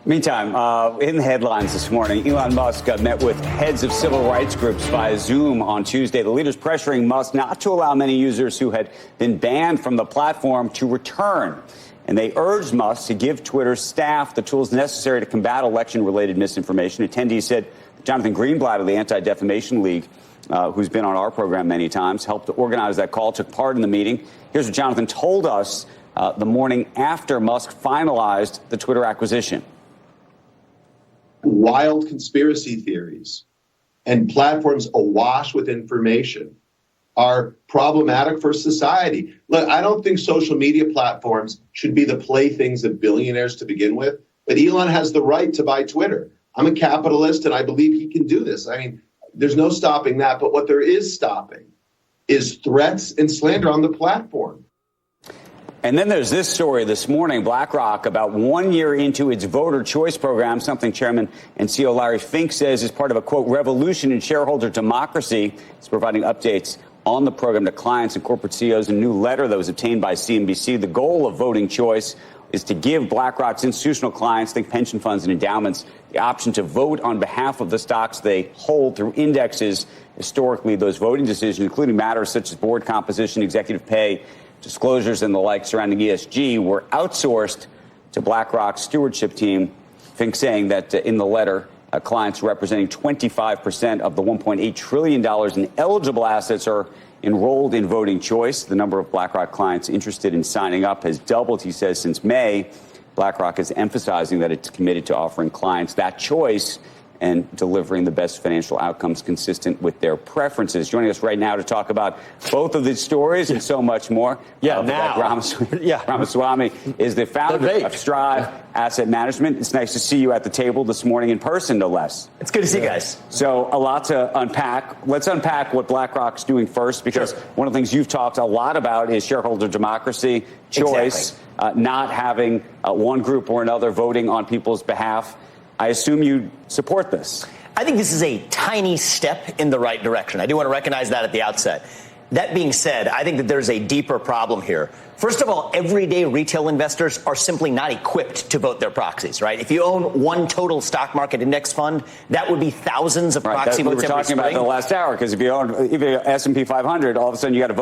Meantime, in the headlines this morning, Elon Musk met with heads of civil rights groups via Zoom on Tuesday. The leaders pressuring Musk not to allow many users who had been banned from the platform to return. And they urged Musk to give Twitter's staff the tools necessary to combat election-related misinformation. Attendees said Jonathan Greenblatt of the Anti-Defamation League, who's been on our program many times, helped to organize that call, took part in the meeting. Here's what Jonathan told us the morning after Musk finalized the Twitter acquisition. Wild conspiracy theories and platforms awash with information are problematic for society. Look, I don't think social media platforms should be the playthings of billionaires to begin with, but Elon has the right to buy Twitter. I'm a capitalist and I believe he can do this. I mean, there's no stopping that, but what there is stopping is threats and slander on the platform. And then there's this story this morning. BlackRock, about 1 year into its voter choice program, something Chairman and CEO Larry Fink says is part of a, quote, revolution in shareholder democracy. He's providing updates on the program to clients and corporate CEOs. A new letter that was obtained by CNBC. The goal of voting choice is to give BlackRock's institutional clients, think pension funds and endowments, the option to vote on behalf of the stocks they hold through indexes. Historically, those voting decisions, including matters such as board composition, executive pay, disclosures and the like surrounding ESG, were outsourced to BlackRock's stewardship team. Fink saying that in the letter, clients representing 25% of the $1.8 trillion in eligible assets are enrolled in voting choice. The number of BlackRock clients interested in signing up has doubled, he says, since May. BlackRock is emphasizing that it's committed to offering clients that choice and delivering the best financial outcomes consistent with their preferences. Joining us right now to talk about both of these stories and so much more. Vivek Ramaswamy is the founder of Strive Asset Management. It's nice to see you at the table this morning in person, no less. It's good to see you guys. So a lot to unpack. Let's unpack what BlackRock's doing first, because one of the things you've talked a lot about is shareholder democracy, choice, not having one group or another voting on people's behalf. I assume you support this. I think this is a tiny step in the right direction. I do want to recognize that at the outset. That being said, I think that there's a deeper problem here. First of all, everyday retail investors are simply not equipped to vote their proxies, right? If you own one total stock market index fund, that would be thousands of proxy votes every spring. We were talking about in the last hour, because if you own S&P 500, all of a sudden you got to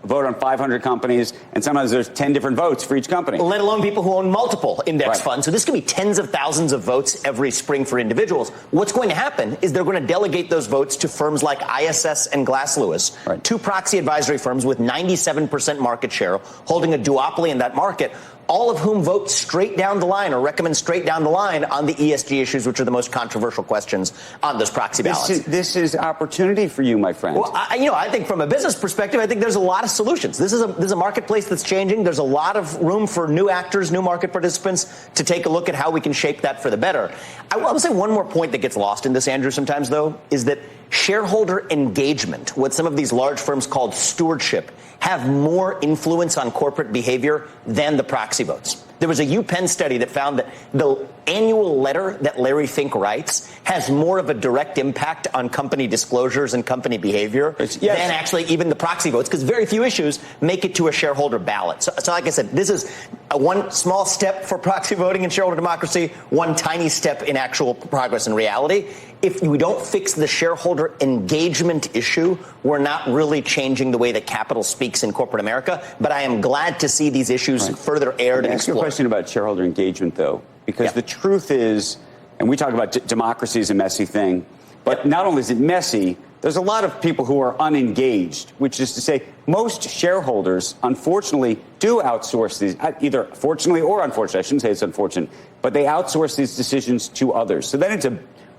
vote on 500 companies, and sometimes there's 10 different votes for each company. Let alone people who own multiple index funds. So this could be tens of thousands of votes every spring for individuals. What's going to happen is they're going to delegate those votes to firms like ISS and Glass Lewis, two proxy advisory firms with 97% market share, holding a duopoly in that market, all of whom vote straight down the line or recommend straight down the line on the ESG issues, which are the most controversial questions on those proxy ballots. This is opportunity for you, my friend. Well, I think from a business perspective, I think there's a lot of solutions. This is a marketplace that's changing. There's a lot of room for new actors, new market participants to take a look at how we can shape that for the better. I will say one more point that gets lost in this, Andrew, sometimes, though, is that shareholder engagement, what some of these large firms called stewardship, have more influence on corporate behavior than the proxy votes. There was a UPenn study that found that the annual letter that Larry Fink writes has more of a direct impact on company disclosures and company behavior than actually even the proxy votes, because very few issues make it to a shareholder ballot. So like I said, this is one small step for proxy voting and shareholder democracy, one tiny step in actual progress in reality. If we don't fix the shareholder engagement issue, we're not really changing the way that capital speaks in corporate America. But I am glad to see these issues further aired and explored. Question about shareholder engagement, though, because the truth is, and we talk about democracy is a messy thing, but not only is it messy, there's a lot of people who are unengaged, which is to say most shareholders, unfortunately, do outsource these, either fortunately or unfortunately. I shouldn't say it's unfortunate, but they outsource these decisions to others. So then it's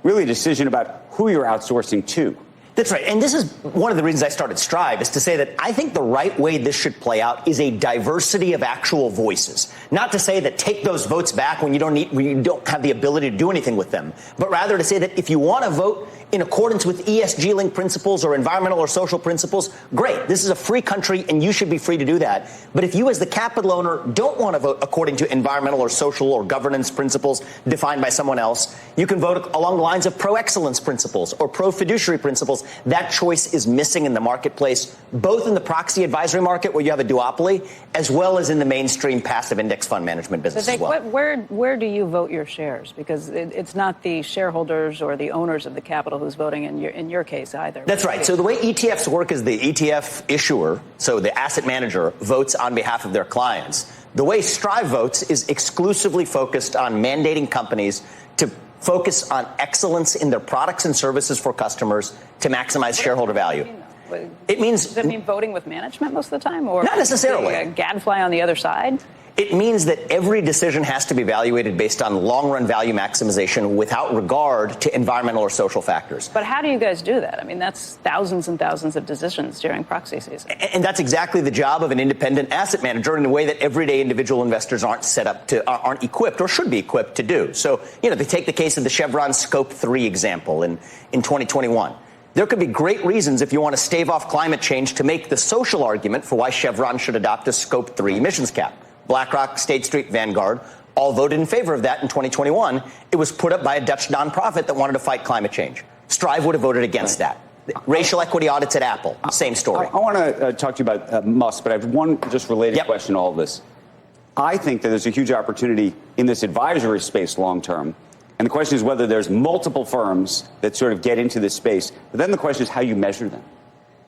really a decision about who you're outsourcing to. That's right. And this is one of the reasons I started Strive, is to say that I think the right way this should play out is a diversity of actual voices. Not to say that take those votes back when you don't have the ability to do anything with them, but rather to say that if you want to vote in accordance with ESG-linked principles or environmental or social principles, great. This is a free country, and you should be free to do that. But if you as the capital owner don't want to vote according to environmental or social or governance principles defined by someone else, you can vote along the lines of pro-excellence principles or pro-fiduciary principles. That choice is missing in the marketplace, both in the proxy advisory market, where you have a duopoly, as well as in the mainstream passive index fund management business as well. Where do you vote your shares? Because it's not the shareholders or the owners of the capital who's voting in your case either. That's right. So the way ETFs work is the ETF issuer, so the asset manager, votes on behalf of their clients. The way Strive votes is exclusively focused on mandating companies to focus on excellence in their products and services for customers to maximize shareholder value. It means... Does it mean voting with management most of the time? Or not necessarily. A gadfly on the other side? It means that every decision has to be evaluated based on long-run value maximization without regard to environmental or social factors. But how do you guys do that? I mean, that's thousands and thousands of decisions during proxy season. And that's exactly the job of an independent asset manager in a way that everyday individual investors aren't equipped or should be equipped to do. So, they take the case of the Chevron Scope 3 example in 2021. There could be great reasons if you want to stave off climate change to make the social argument for why Chevron should adopt a Scope 3 emissions cap. BlackRock, State Street, Vanguard all voted in favor of that in 2021. It was put up by a Dutch nonprofit that wanted to fight climate change. Strive would have voted against that. Racial equity audits at Apple, same story. I want to talk to you about Musk, but I have one just related question to all of this. I think that there's a huge opportunity in this advisory space long term. And the question is whether there's multiple firms that sort of get into this space. But then the question is how you measure them.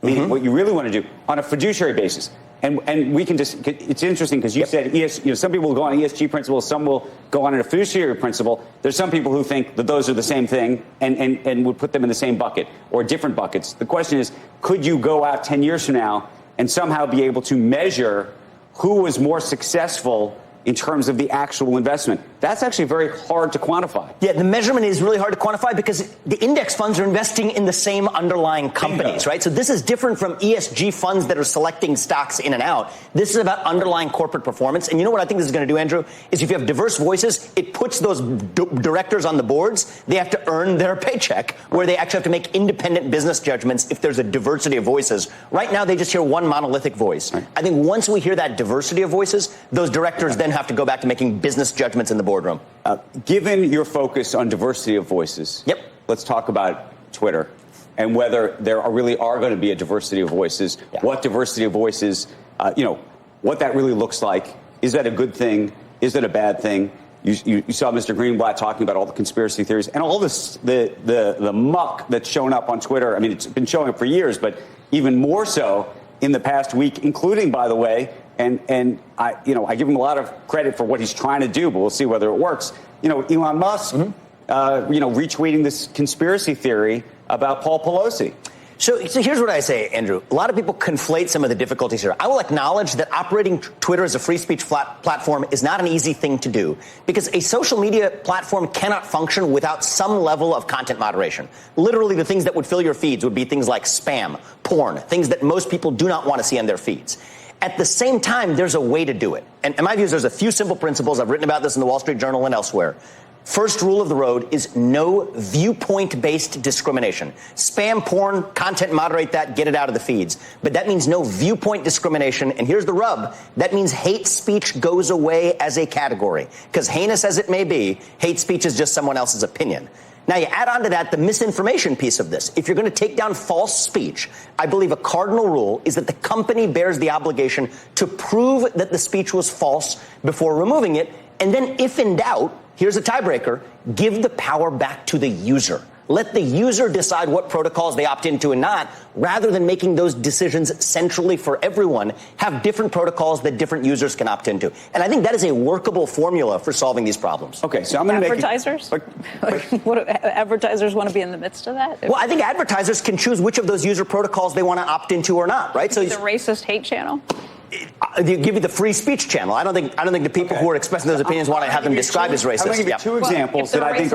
Meaning what you really want to do on a fiduciary basis. And we can just, it's interesting because you said some people will go on ESG principles, some will go on a fiduciary principle. There's some people who think that those are the same thing and would put them in the same bucket or different buckets. The question is, could you go out 10 years from now and somehow be able to measure who was more successful in terms of the actual investment? That's actually very hard to quantify. Yeah, the measurement is really hard to quantify because the index funds are investing in the same underlying companies, right? So this is different from ESG funds that are selecting stocks in and out. This is about underlying corporate performance. And you know what I think this is going to do, Andrew, is if you have diverse voices, it puts those directors on the boards. They have to earn their paycheck where they actually have to make independent business judgments if there's a diversity of voices. Right now, they just hear one monolithic voice. Right. I think once we hear that diversity of voices, those directors then have to go back to making business judgments in the boardroom. Given your focus on diversity of voices, let's talk about Twitter and whether there really are going to be a diversity of voices, what diversity of voices, what that really looks like. Is that a good thing? Is that a bad thing? You saw Mr. Greenblatt talking about all the conspiracy theories and all this, the muck that's shown up on Twitter. I mean, it's been showing up for years, but even more so in the past week, including, by the way, and I give him a lot of credit for what he's trying to do, but we'll see whether it works. Elon Musk, retweeting this conspiracy theory about Paul Pelosi. So here's what I say, Andrew. A lot of people conflate some of the difficulties here. I will acknowledge that operating Twitter as a free speech platform is not an easy thing to do because a social media platform cannot function without some level of content moderation. Literally, the things that would fill your feeds would be things like spam, porn, things that most people do not want to see on their feeds. At the same time, there's a way to do it. And in my view, there's a few simple principles. I've written about this in the Wall Street Journal and elsewhere. First rule of the road is no viewpoint-based discrimination. Spam, porn, content, moderate that, get it out of the feeds. But that means no viewpoint discrimination. And here's the rub. That means hate speech goes away as a category. Because heinous as it may be, hate speech is just someone else's opinion. Now, you add on to that the misinformation piece of this. If you're going to take down false speech, I believe a cardinal rule is that the company bears the obligation to prove that the speech was false before removing it. And then, if in doubt, here's a tiebreaker, give the power back to the user. Let the user decide what protocols they opt into and not, rather than making those decisions centrally for everyone. Have different protocols that different users can opt into. And I think that is a workable formula for solving these problems. Okay, so I'm going to make advertisers? Advertisers want to be in the midst of that? Well, I think advertisers can choose which of those user protocols they want to opt into or not, right? So the racist hate channel? They give you the free speech channel. I don't think the people who are expressing those opinions want to have them described as racist. I'm going to give you two examples that I think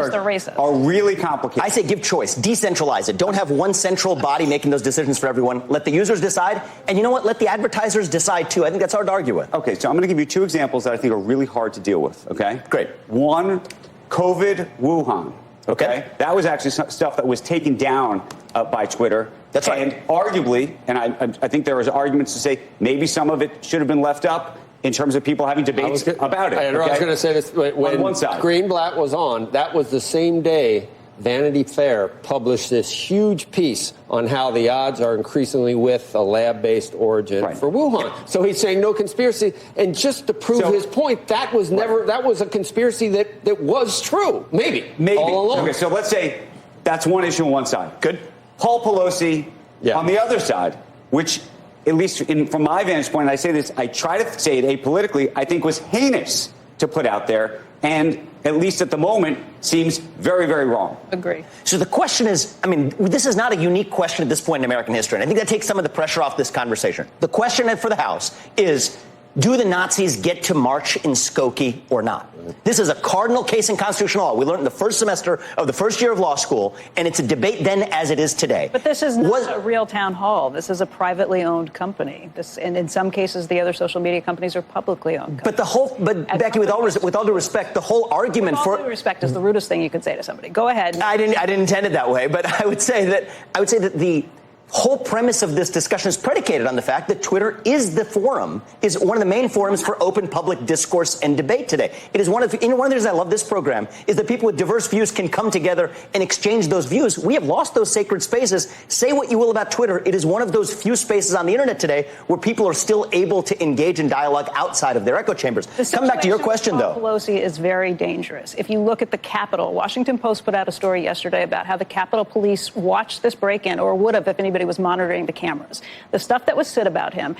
are really complicated. I say give choice. Decentralize it. Don't have one central body making those decisions for everyone. Let the users decide. And you know what? Let the advertisers decide, too. I think that's hard to argue with. Okay, so I'm going to give you two examples that I think are really hard to deal with, okay? Great. One, COVID, Wuhan. Okay. That was actually stuff that was taken down by Twitter. That's right. And arguably, and I think there was arguments to say maybe some of it should have been left up in terms of people having debates about it. I was going to say this. When Greenblatt was on, that was the same day Vanity Fair published this huge piece on how the odds are increasingly with a lab-based origin for Wuhan. So he's saying no conspiracy. And just to prove his point, that was that was a conspiracy that was true. Maybe. All along. Okay, so let's say that's one issue on one side. Good. Paul Pelosi on the other side, which, at least from my vantage point, and I say this, I try to say it apolitically, I think was heinous to put out there, and at least at the moment, seems very, very wrong. Agree. So the question is, I mean, this is not a unique question at this point in American history, and I think that takes some of the pressure off this conversation. The question for the House is, do the Nazis get to march in Skokie or not? This is a cardinal case in constitutional law. We learned in the first semester of the first year of law school, and it's a debate then as it is today. But this is not a real town hall. This is a privately owned company. And in some cases, the other social media companies are publicly owned companies. But Becky, with all due respect, the whole argument with all due respect is the rudest thing you could say to somebody. Go ahead. I didn't intend it that way, but I would say that the whole premise of this discussion is predicated on the fact that Twitter is one of the main forums for open public discourse and debate today. It is one of the reasons I love this program is that people with diverse views can come together and exchange those views. We have lost those sacred spaces. Say what you will about Twitter. It is one of those few spaces on the internet today where people are still able to engage in dialogue outside of their echo chambers. Come back to your question, though. Pelosi is very dangerous. If you look at the Capitol, Washington Post put out a story yesterday about how the Capitol Police watched this break-in, or would have if anybody was monitoring the cameras. The stuff that was said about him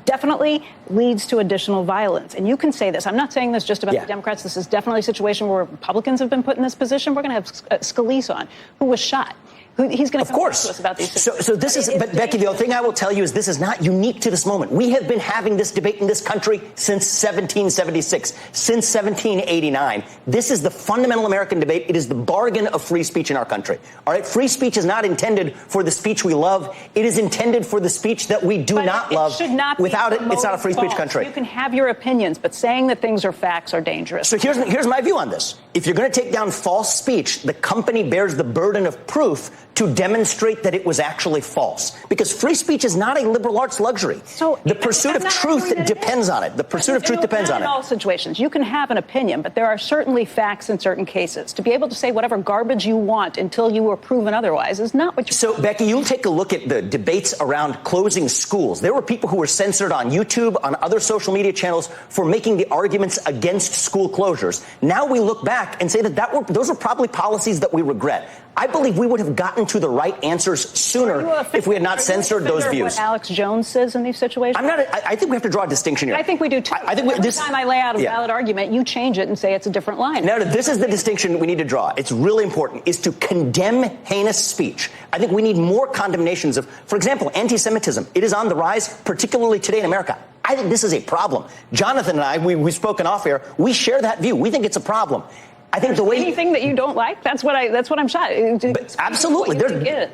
definitely leads to additional violence. And you can say this. I'm not saying this just about the Democrats. This is definitely a situation where Republicans have been put in this position. We're going to have Scalise on, who was shot. He's going to come to us about these things. So this is, but Becky, the other thing I will tell you is this is not unique to this moment. We have been having this debate in this country since 1776, since 1789. This is the fundamental American debate. It is the bargain of free speech in our country. All right, free speech is not intended for the speech we love. It is intended for the speech that we do not love. Without it, it's not a free speech country. You can have your opinions, but saying that things are facts are dangerous. So here's my view on this. If you're going to take down false speech, the company bears the burden of proof to demonstrate that it was actually false. Because free speech is not a liberal arts luxury. So the pursuit of truth depends on it. The pursuit of truth depends on it. In all situations, you can have an opinion, but there are certainly facts in certain cases. To be able to say whatever garbage you want until you are proven otherwise is not what you So, Becky, you'll take a look at the debates around closing schools. There were people who were censored on YouTube, on other social media channels for making the arguments against school closures. Now we look back and say that those were probably policies that we regret. I believe we would have gotten to the right answers sooner if we had not censored those views. What Alex Jones says in these situations? I think we have to draw a distinction here. I think we do too. Every time I lay out a valid argument, you change it and say it's a different line. No, this is the distinction we need to draw. It's really important, is to condemn heinous speech. I think we need more condemnations of, for example, anti-Semitism. It is on the rise, particularly today in America. I think this is a problem. Jonathan and I, we've spoken off air. We share that view. We think it's a problem. I think the way anything that you don't like, that's what I'm shocked. But absolutely,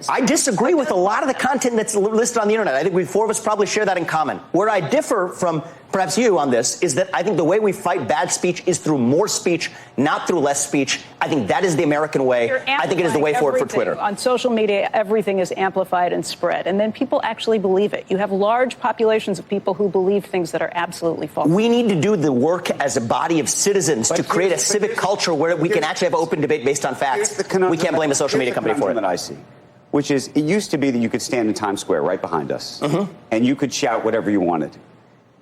I disagree with a lot of the content that's listed on the internet. I think we four of us probably share that in common. Where I differ from perhaps you on this is that I think the way we fight bad speech is through more speech, not through less speech. I think that is the American way. I think it is the way forward for Twitter. On social media, everything is amplified and spread, and then people actually believe it. You have large populations of people who believe things that are absolutely false. We need to do the work as a body of citizens to create a civic culture where we can actually have open debate based on facts. We can't blame a social media company for it. That I see, which is, it used to be that you could stand in Times Square right behind us, and you could shout whatever you wanted.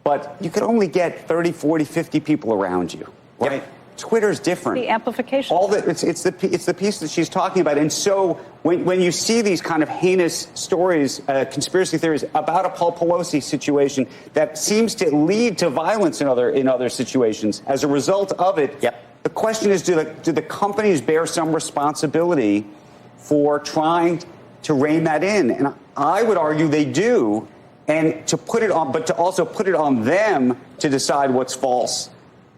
But you could only get 30, 40, 50 people around you, right? Yep. Twitter's different. The amplification. It's the piece that she's talking about. And so when you see these kind of heinous stories, conspiracy theories about a Paul Pelosi situation that seems to lead to violence in other situations as a result of it, the question is, do the companies bear some responsibility for trying to rein that in? And I would argue they do. And to put it on, but to also put it on them to decide what's false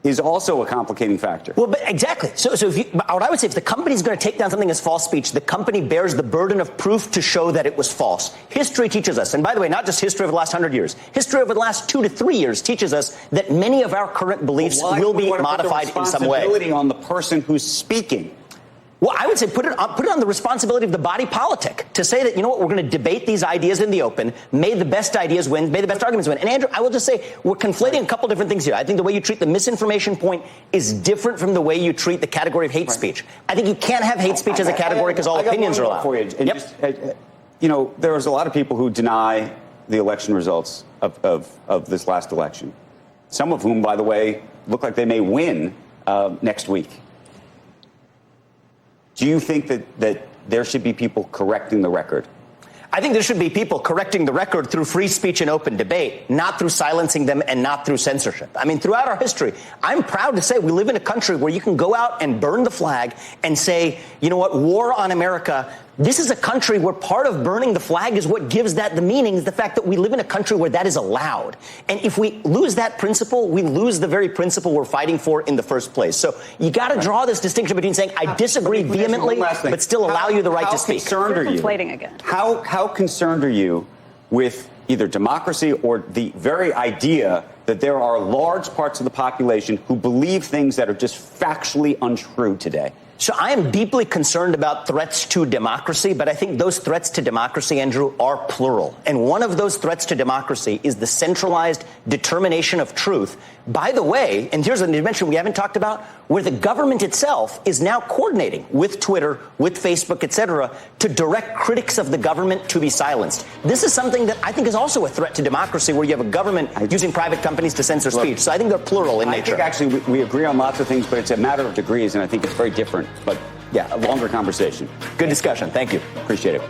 is also a complicating factor. Well, but exactly. So what I would say, if the company is going to take down something as false speech, the company bears the burden of proof to show that it was false. History teaches us, and by the way, not just history over the last 100 years, history over the last 2 to 3 years teaches us that many of our current beliefs will be modified in some way. Responsibility on the person who's speaking. Well, I would say put it on the responsibility of the body politic to say that, you know what, we're going to debate these ideas in the open, may the best ideas win, may the best arguments win. And Andrew, I will just say we're conflating a couple different things here. I think the way you treat the misinformation point is different from the way you treat the category of hate speech. I think you can't have hate speech as a category because all opinions are allowed. For you. And just, you know, there's a lot of people who deny the election results of this last election, some of whom, by the way, look like they may win next week. Do you think that there should be people correcting the record? I think there should be people correcting the record through free speech and open debate, not through silencing them and not through censorship. I mean, throughout our history, I'm proud to say we live in a country where you can go out and burn the flag and say, you know what, war on America. This is a country where part of burning the flag is what gives that the meaning, is the fact that we live in a country where that is allowed. And if we lose that principle, we lose the very principle we're fighting for in the first place. So you got to draw this distinction between saying, I disagree vehemently, but still allow you the right to speak. How concerned are you? Conflating again. How concerned are you with either democracy or the very idea that there are large parts of the population who believe things that are just factually untrue today? So I am deeply concerned about threats to democracy, but I think those threats to democracy, Andrew, are plural. And one of those threats to democracy is the centralized determination of truth. By the way, and here's a dimension we haven't talked about, where the government itself is now coordinating with Twitter, with Facebook, et cetera, to direct critics of the government to be silenced. This is something that I think is also a threat to democracy, where you have a government using private companies to censor speech. So I think they're plural in nature. I think actually we agree on lots of things, but it's a matter of degrees, and I think it's very different. But yeah, a longer conversation. Good discussion. Thank you. Appreciate it.